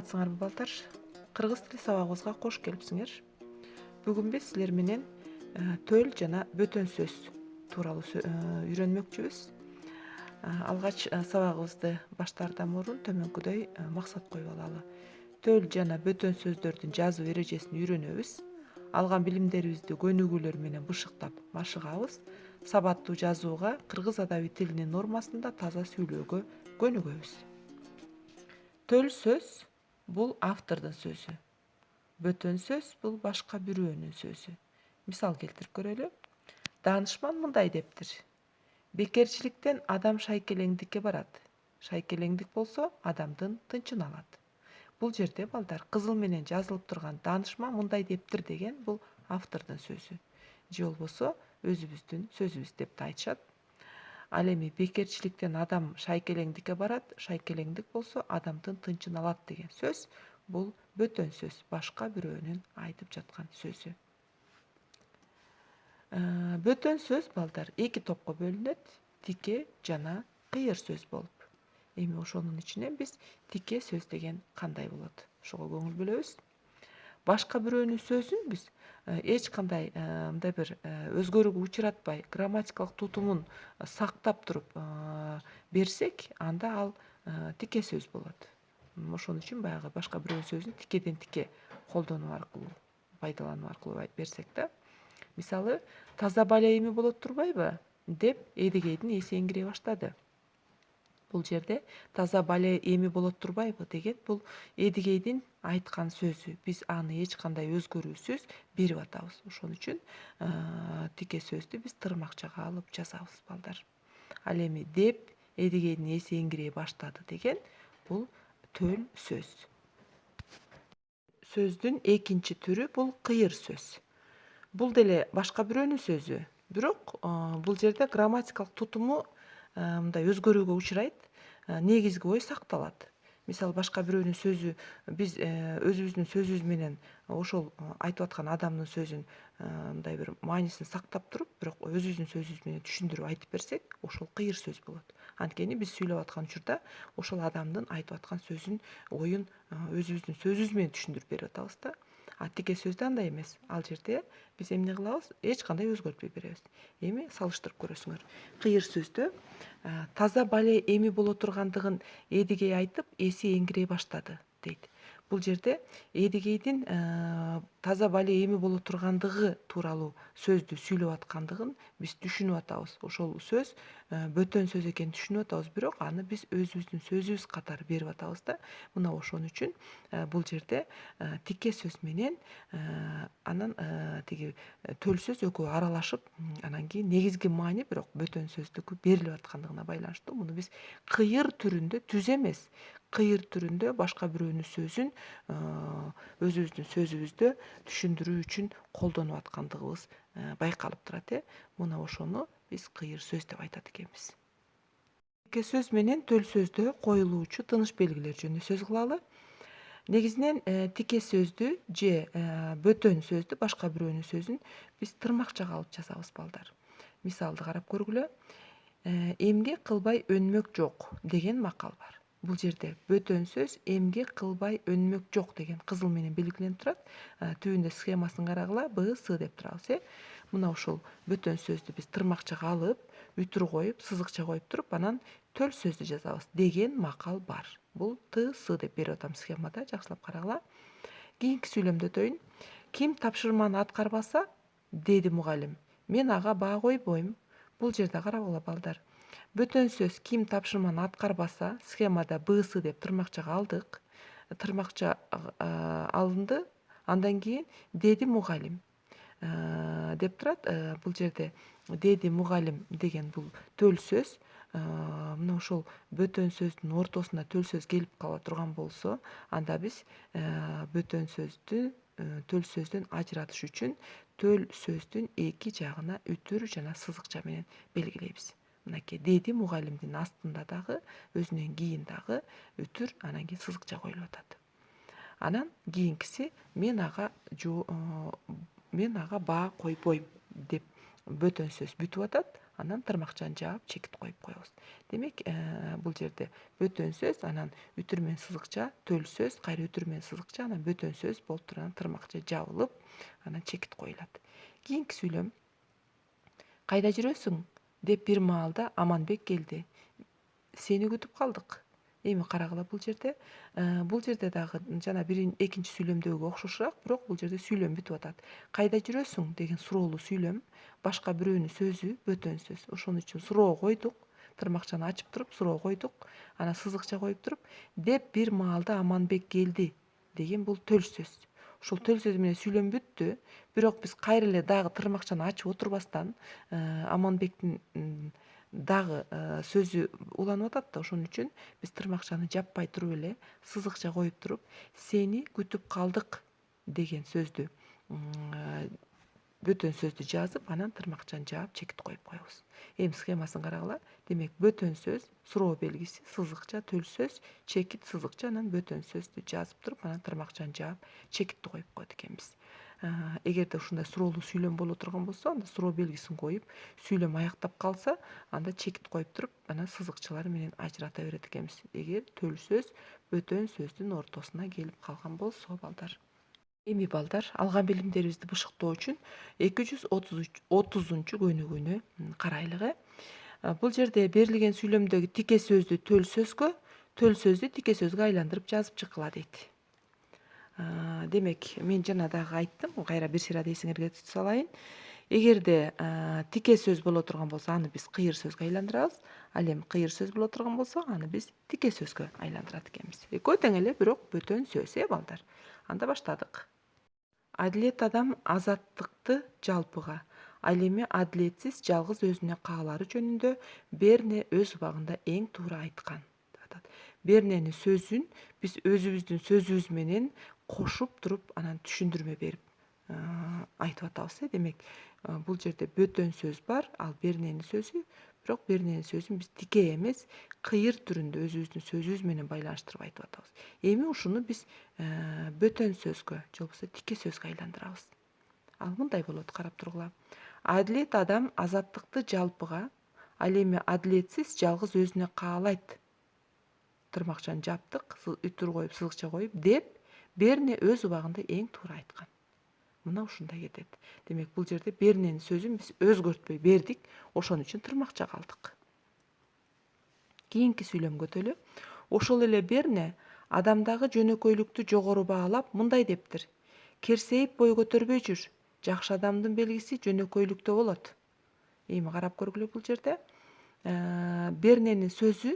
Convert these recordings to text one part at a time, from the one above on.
саламатсыңарбы балдар? Кыргыз тили сабагыбызга кош келипсиңер. Бүгүн биз силер менен төл жана бөтөн сөз тууралуу үйрөнмөкчүбүз. Алгач сабагыбызды баштаардан мурун төмөнкүдөй максат коюп алалы. Төл жана бөтөн сөздөрдүн жазуу эрежесин үйрөнөбүз. Алган билимдерибизди көнүгүүлөр менен бышыктап машыгабыз. Сабаттуу жазууга, кыргыз адаби тилинин нормасында таза сүйлөөгө көнүгөбүз. Төл сөз бул автордун сөзү. Бөтөн сөз бул башка бирөөнүн сөзү. Мисал келтирип көрөлү. Даанышман мындай дептир: бекерчиликтен адам шайкелеңдикке барат. Шайкелеңдик болсо адамдын тынчын алат. Бул жерде балдар кызыл менен жазылып турган даанышман мындай дептир деген бул автордун сөзү. Же болбосо өзүбүздүн сөзүбүз деп да айтышат. Ал эми бекерчиликтен адам шайкелеңдикке барат, шайкелеңдик болсо адамдын тынчын алат деген сөз бул бөтөн сөз, башка бирөөнүн айтып жаткан сөзү. Бөтөн сөз балдар эки топко бөлүнөт: тике жана кыйыр сөз болуп. Эми ошонун ичинен биз тике сөз деген кандай болот? Ошого көңүл бөлөбүз. Башка бирөөнүн сөзүн биз эч кандай мындай бир өзгөрүүгө учуратпай, грамматикалык тутумун сактап туруп берсек, анда ал тике сөз болот. Ошон үчүн баягы башка бирөөнүн сөзүн тикеден тике колдонуу аркылуу, пайдалануу аркылуу берсек да. Мисалы, таза бале эми болот турбайбы деп Эдигейдин эси эңирей баштады. Бул жерде таза бале эми болот турбайбы деген бул Эдигейдин айткан сөзү. Биз аны эч кандай өзгөрүүсүз берип атабыз. Ошон үчүн тике сөздү биз тырмакчага алып жазабыз балдар. Ал эми деп Эдигейдин эси эңирей баштады деген бул төл сөз. Сөздүн экинчи түрү бул кыйыр сөз. Бул деле башка бирөөнүн сөзү, бирок бул жерде грамматикалык тутуму мындай өзгөрүүгө учурайт, негизги ой сакталат. Мисалы, башка бирөөнүн сөзү биз өзүбүздүн сөзүбүз менен ошол айтып аткан адамдын сөзүн мындай бир маанисин сактап туруп, бирок өзүбүздүн сөзүбүз менен түшүндүрүп айтып берсек, ошол кыйыр сөз болот. Анткени биз сүйлөп аткан учурда ошол адамдын айтып аткан сөзүн, оюн өзүбүздүн сөзүбүз менен түшүндүрүп берип атабыз да. А тике сөздө андай эмес. Ал жерде биз эмне кылабыз? Эч кандай өзгөртпөй беребиз. Эми салыштырып көрөсүңөр. Кыйыр сөздө таза бале эми боло тургандыгын Эдигей айтып, эси эңирей баштады дейт. Бул жерде Эдигейдин таза бале эми боло тургандыгы тууралуу сөздү сүйлөп аткандыгын биз түшүнүп атабыз. Ошол сөз бөтөн сөз экенин түшүнүп атабыз, бирок аны биз өзүбүздүн сөзүбүз катары берип атабыз да. Мына ошон үчүн бул жерде тике сөз менен анан тиги төл сөз экөө аралашып, анан кийин негизги маани бирок бөтөн сөздүкү берилип аткандыгына байланыштуу. Муну биз кыйыр түрүндө түз эмес, кыйыр түрүндө башка бирөөнүн сөзүн өзүбүздүн сөзүбүздө түшүндүрүү үчүн колдонуп аткандыгыбыз байкалып турат. Мына ошону биз кыйыр сөз деп айтат экенбиз. Тике сөз менен төл сөздө коюлуучу тыныш белгилер жөнүндө сөз кылалы. Негизинен тике сөздү же бөтөн сөздү, башка бирөөнүн сөзүн биз тырмакчага алып жазабыз балдар. Мисалды карап көргүлө. Эмгек кылбай өнмөк жок деген макал бар. Бул жерде бөтөн сөз эмгек кылбай өнмөк жок деген кызыл менен белгиленип турат. Түбүндө схемасын карагыла, Б, С деп турабыз. Мына ошол бөтөн сөздү биз тырмакчага алып, үтүр коюп, сызыкча коюп туруп, анан төл сөздү жазабыз. Деген макал бар. Бул Т, С деп берип атам схемада, жакшылап карагыла. Кийинки сүйлөмдү өтөйүн. Ким тапшырманы аткарбаса, деди мугалим, мен ага баа койбойм. Бул жерде карагыла балдар. Бөтөн сөз ким тапшырманы аткарбаса, схемада Б, С деп тырмакчага алдык. Тырмакча алынды. Андан кийин деди мугалим деп турат. Бул жерде деди мугалим деген бул төл сөз. Мына ошол бөтөн сөздүн ортосуна төл сөз келип кала турган болсо, анда биз бөтөн сөздү төл сөздөн ажыратыш үчүн төл сөздүн эки жагына үтүр жана сызыкча менен белгилейбиз. Мынакей деди мугалимдин астында дагы, өзүнөн кийин дагы үтүр, анан кийин сызыкча коюлуп атат. Анан кийинкиси мен ага баа койбойм деп бөтөн сөз бүтүп атат, анан тырмакчаны жаап чекит коюп коебуз. Демек бул жерде бөтөн сөз, анан үтүр менен сызыкча, төл сөз, кайра үтүр менен сызыкча, анан бөтөн сөз болуп туруп анан тырмакча жабылып, анан чекит коюлат. Кийинки сүйлөм: кайда жүрөсүң деп бир маалда Аманбек келди. Сени күтүп калдык. Эми карагыла, бул жерде дагы жана экинчи сүйлөмдөгүгө окшошураак, бирок бул жерде сүйлөм бүтүп атат. Кайда жүрөсүң деген суроолуу сүйлөм, башка бирөөнүн сөзү бөтөн сөз. Ошон үчүн суроо койдук, тырмакчаны ачып туруп суроо койдук, анан сызыкча коюп туруп, деп бир маалда Аманбек келди деген бул төл сөз. Ушул төл сөз менен сүйлөм бүттү, бирок биз кайра эле дагы тырмакчаны ачып отурбастан Аманбектин дагы сөзү уланып атат да, ошон үчүн биз тырмакчаны жаппай туруп эле сызыкча коюп туруп, сени күтүп калдык деген сөздү, бөтөн сөздү жазып, анан тырмакчаны жаап чекит коюп коебуз. Эми схемасын карагыла. Демек бөтөн сөз, суроо белгиси, сызыкча, төл сөз, чекит, сызыкча, анан бөтөн сөздү жазып туруп, анан тырмакчаны жаап чекитти коюп коет экенбиз. Эгерде ушундай суроолуу сүйлөм боло турган болсо, анда суроо белгисин коюп, сүйлөм аяктап калса, анда чекит коюп туруп, анан сызыкчалар менен ажырата берет экенбиз. Эгер төл сөз бөтөн сөздүн ортосуна келип калган болсо, балдар. Эми балдар, алган билимдерибизди бышыктоо үчүн 230 көнүгүүнү карайлык. Бул жерде берилген сүйлөмдөгү тике сөздү төл сөзгө, төл сөздү тике сөзгө айландырып жазып чыккыла дейт. Демек, мен жана дагы айттым, кайра бир сыйрада эсиңерге салайын. Эгерде тике сөз боло турган болсо, аны биз кыйыр сөзгө айландырабыз. Ал эми кыйыр сөз боло турган болсо, аны биз тике сөзгө айландырат экенбиз. Экөө тең эле, бирок бөтөн сөз, балдар. Анда баштадык. Адилет адам азаттыкты жалпыга, ал эми адилетсиз жалгыз өзүнө каалары жөнүндө Берне өз убагында эң туура айткан. Берненин сөзүн биз өзүбүздүн сөзүбүз менен кошуп туруп, анан түшүндүрмө берип айтып атабыз. Демек, бул жерде бөтөн сөз бар, ал Берненин сөзү, бирок Берненин сөзүн биз тике эмес, кыйыр түрүндө өзүбүздүн сөзүбүз менен байланыштырып айтып атабыз. Эми ушуну биз бөтөн сөзгө же болбосо тике сөзгө айландырабыз. Ал мындай болот, карап тургула. Адилет адам азаттыкты жалпыга, ал эми адилетсиз жалгыз өзүнө каалайт. Тырмакчаны жаптык, үтүр коюп, сызыкча коюп, деп Берне өз убагында эң туура айткан. Мына ушундай кетет. Демек, бул жерде Берненин сөзүн биз өзгөртпөй бердик, ошон үчүн тырмакча калдык. Кийинки сүйлөмгө өтөлү. Ошол эле Берне адамдагы жөнөкөйлүктү жогору баалап мындай дептир: керсейип бой көтөрбөй жүр, жакшы адамдын белгиси жөнөкөйлүктө болот. Эми карап көргүлө, бул жерде Берненин сөзү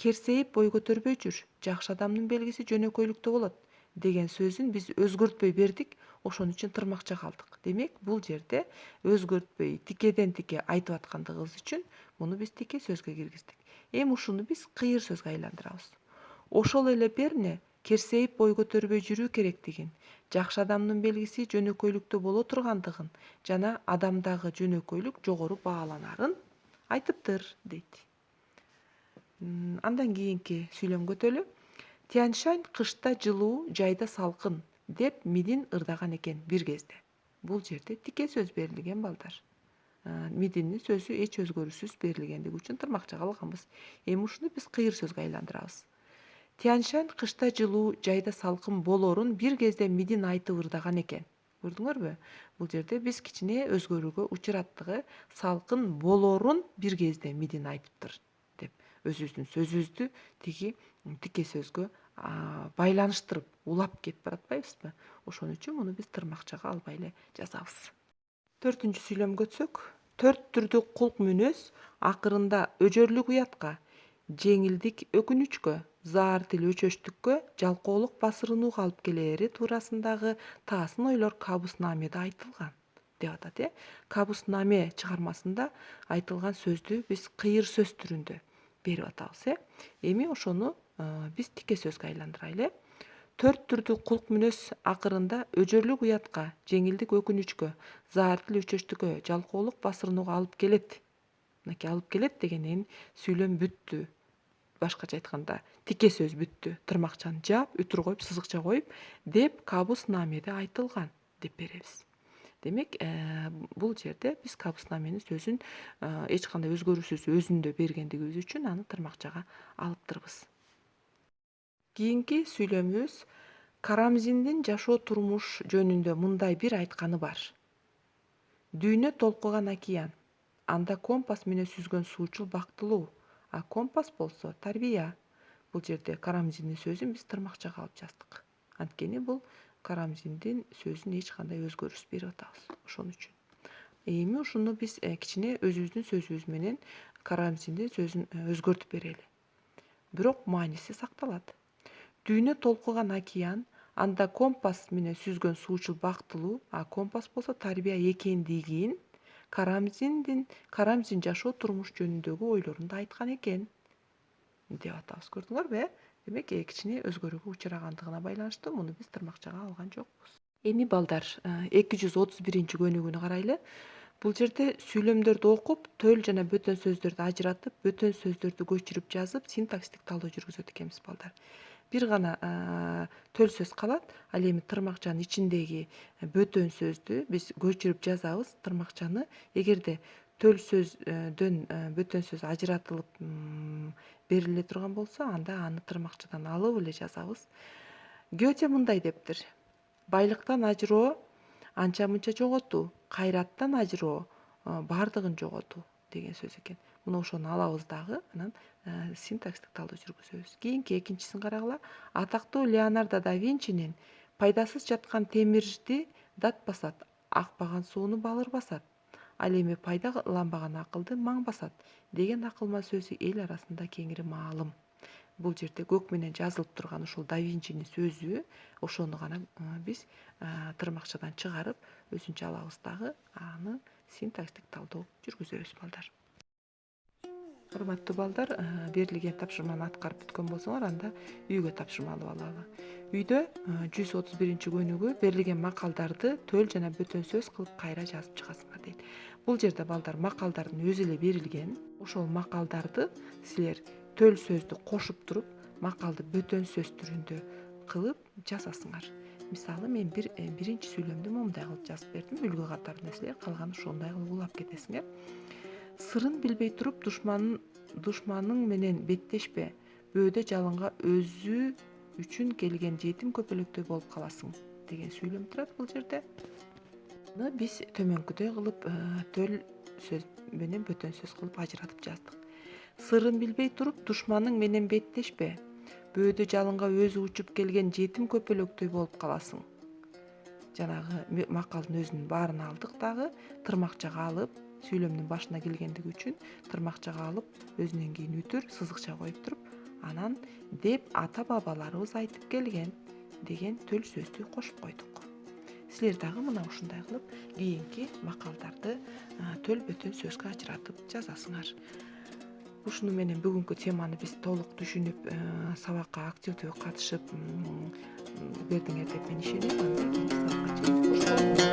керсейип бой көтөрбөй жүр, жакшы адамдын белгиси жөнөкөйлүктө болот деген сөзүн биз өзгөртпөй бердик, ошон үчүн тырмакча калдык. Демек, бул жерде өзгөртпөй тикеден тике айтып аткандыгыбыз үчүн муну биз тике сөзгө киргиздик. Эми ушуну биз кыйыр сөзгө айландырабыз. Ошол эле Берне керсейип бой көтөрбөй жүрүү керектигин, жакшы адамдын белгиси жөнөкөйлүктө боло тургандыгын жана адамдагы жөнөкөйлүк жогору бааланарын айтыптыр, дейт. Андан кийинки сүйлөмгө өтөлү. Тяньшань кышта жылуу, жайда салкын деп Мидин ырдаган экен бир кезде. Бул жерде тике сөз берилген, балдар. Мидиндин сөзү эч өзгөрүүсүз берилгендиги үчүн тырмакча калганбыз. Эми ушуну биз кыйыр сөзгө айландырабыз. Тяньшань кышта жылуу, жайда салкын болорун бир кезде Мидин айтып ырдаган экен. Көрдүңөрбү? Бул жерде биз кичине өзгөрүүгө учураттыгы, салкын болорун бир кезде Мидин айтыптыр деп өзүбүздүн сөзүбүздү тике сөзгө байланыштырып, улап кетип баратпайбызбы? Ошон үчүн муну биз тырмакчага албай эле жазабыз. 4-үнчү сүйлөмгө өтсөк. 4 түрдүк кулк мүнөз акырында өжөрлүк уятка, жеңилдик өкүнүчкө, заар тил өчөштүккө, жалкоолук басырынууга алып келери туурасындагы таасын ойлор Кабуснамеде айтылган деп атат. Кабуснаме чыгармасында айтылган сөздү биз кыйыр сөз түрүндө берип атабыз. Эми ошону биз тике сөзгө айландырайлы. 4 түрдүк кулк мүнөз акырында өжөрлүк уятка, жеңилдик өкүнүчкө, заар тил өчөштүккө, жалкоолук басырынууга алып келет. Мынакей алып келет дегенен сүйлөм бүттү. Башкача айтканда, тике сөз бүттү. Тырмакчаны жаап, үтүр коюп, сызыкча коюп, деп Кабуснамеде айтылган деп беребиз. Демек бул жерде биз кабыстын аменин сөзүн эч кандай өзгөрүүсүз өзүндө бергендигибиз үчүн аны тырмакчага алыптырбыз. Кийинки сүйлөмүбүз Карамзиндин жашоо турмуш жөнүндө мындай бир айтканы бар. Дүйнө толкуган океан, анда компас менен сүзгөн суучул бактылуу, а компас болсо тарбия. Бул жерде Карамзиндин сөзүн биз тырмакчага алып жаздык. Анткени бул Карамзиндин сөзүн эч кандай өзгөрүүсүз берип атабыз. Ошон үчүн. Эми ушуну биз кичине өзүбүздүн сөзүбүз менен Карамзиндин сөзүн өзгөртүп берели. Бирок мааниси сакталат. Дүйнө толкуган океан, анда компас менен сүзгөн суучул бактылуу, а компас болсо тарбия экендигин Карамзин жашоо турмуш жөнүндөгү ойлорунда айткан экен деп атабыз. Көрдүңөрбү? Демек кичине өзгөрүүгө учурагандыгына байланыштуу муну биз тырмакчага алган жокпуз. Эми балдар 231-көнүгүүнү карайлы. Бул жерде сүйлөмдөрдү окуп, төл жана бөтөн сөздөрдү ажыратып, бөтөн сөздөрдү көчүрүп жазып, синтаксистик талдоо жүргүзөт экенбиз балдар. Бир гана төл сөз калат. Ал эми тырмакчанын ичиндеги бөтөн сөздү биз көчүрүп жазабыз. Тырмакчаны эгерде төл сөздөн бөтөн сөз ажыратылып бериле турган болсо, анда аны тырмакчадан алып эле жазабыз. Гете мындай дептир. Байлыктан ажыроо анча мынча жоготуу, кайраттан ажыроо баардыгын жоготуу деген сөз экен. Муну ошону алабыз дагы, анан синтаксистик талдоо жүргүзөбүз. Кийинки экинчисин карагыла. Атактуу Леонардо да Винчинин пайдасыз жаткан темирди дат басат, акпаган сууну балыр басат. Ал эми пайдаланбаган акылды маң басат деген акылма сөзү эл арасында кеңири маалым. Бул жерде көк менен жазылып турган ушул да Винчинин сөзү, ошону гана биз тырмакчадан чыгарып өзүнчө алабыз дагы, аны синтаксистик талдоо жүргүзөбүз балдар. Урматтуу балдар, берилген тапшырманы аткарып бүткөн болсоңор, анда үйгө тапшырмалуу алалы. Үйдө 131-көнүгүү берилген макалдарды төл жана бөтөн сөз кылып кайра жазып чыгасыңар дейт. Бул жерде балдар макалдардын өзү эле берилген. Ошол макалдарды силер төл сөздү кошуп туруп, макалды бөтөн сөз түрүндө кылып жазасыңар. Мисалы, мен биринчи сүйлөмдү момундай кылып жазып бердим. Үлгү катарында силер калганын ошондой кылып улап кетесиңер. Сырын билбей туруп душманың менен беттешпе. Бөөдө жалынга өзү үчүн келген жетим көпөлөктөй болуп каласың деген сүйлөм турат бул жерде. Муну биз төмөнкүдөй кылып төл сөз менен бөтөн сөз кылып ажыратып жаздык. Сырын билбей туруп душманың менен беттешпе. Бөөдө жалынга өзү учуп келген жетим көпөлөктөй болуп каласың. Жанагы макалдын өзүнүн баарын алдык дагы, тырмакчага алып, сүйлөмдүн башына келгендиги үчүн тырмакчага алып, өзүнөн кийин үтүр сызыкча коюп туруп, анан деп ата бабаларыбыз айтып келген деген төл сөздү кошуп койдук. Силер дагы мына ушундай кылып кийинки макалдарды төл бөтөн сөзгө ажыратып жазасыңар. Ушуну менен бүгүнкү теманы биз толук түшүнүп, сабакка активдүү катышып бердиңер деп мен ишенем. Анда кийинки сабакка чейин кош болуңуздар.